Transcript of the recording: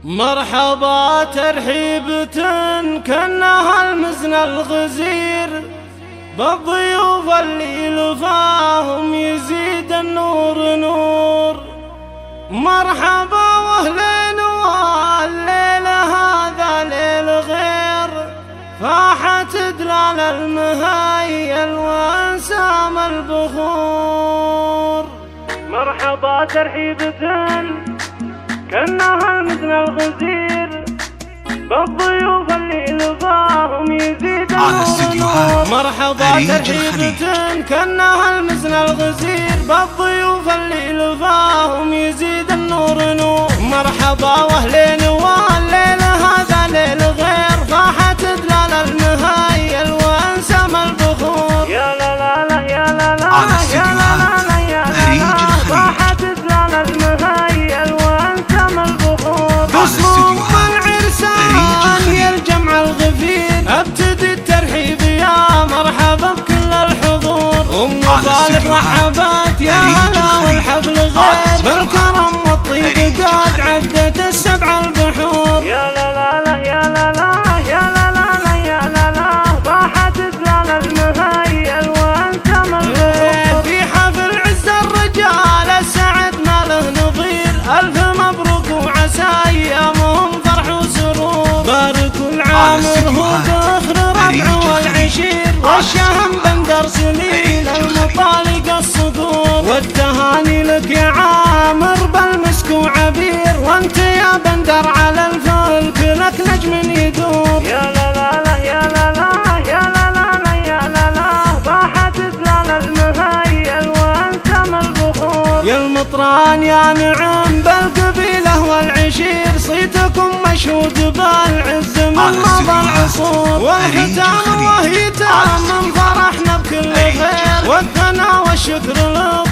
مرحبا ترحيبة كأنها المزن الغزير، بالضيوف اللي لفاهم يزيد النور نور. مرحبا واهلين والليل هذا ليل غير، فاحت دلال المهيل وانسام البخور. مرحبا ترحيبة كأنها المزن الغزير، بالضيوف اللي لفاهم يزيد النور. مرحبا ترحيبة كأنها المزن الغزير، بالضيوف اللي لفاهم يزيد النور نور. مرحبا واهلين والليل هذا ليل غير، فاحت دلال المهيل وانسام البخور. يا لا لا لا يا لا لا يا لا لا لا يا لا لا، فاحت دلال المهيل وانسام البخور. بصموم العرسان يا الجمع الغفير، ابتدي الترحيب يا مرحبا بكل الحضور. ام صالح رحبت يا هلا والحفل غير، بالكرم والطيب قد عدت السبع البحور. يا لا لا لا يا لا لا يا لا لا لا يا لا لا، فاحت دلال المهيل وانسام البخور. في حفل عز الرجال السعد ما له نظير، الف مبروك وعسى ايامهم فرح وسرور. باركوا العامر هو فخر ربع والعشير، والشهم بندر سليل المطالق الصدور. والتهاني لك يا عامر بالمسك وعبير، وانت يا بندر على الفلك لك نجم يدور. يا لا لا لا يا لا لا يا لا لا لا يا لا لا، فاحت دلال المهيل وانسام البخور. يا المطران يا نعم بالقبيله والعشير، صيتكم مشهود بالعز من مضى العصور. والختام وهيتام من فرحنا بكل خير، والثناء والشكر لله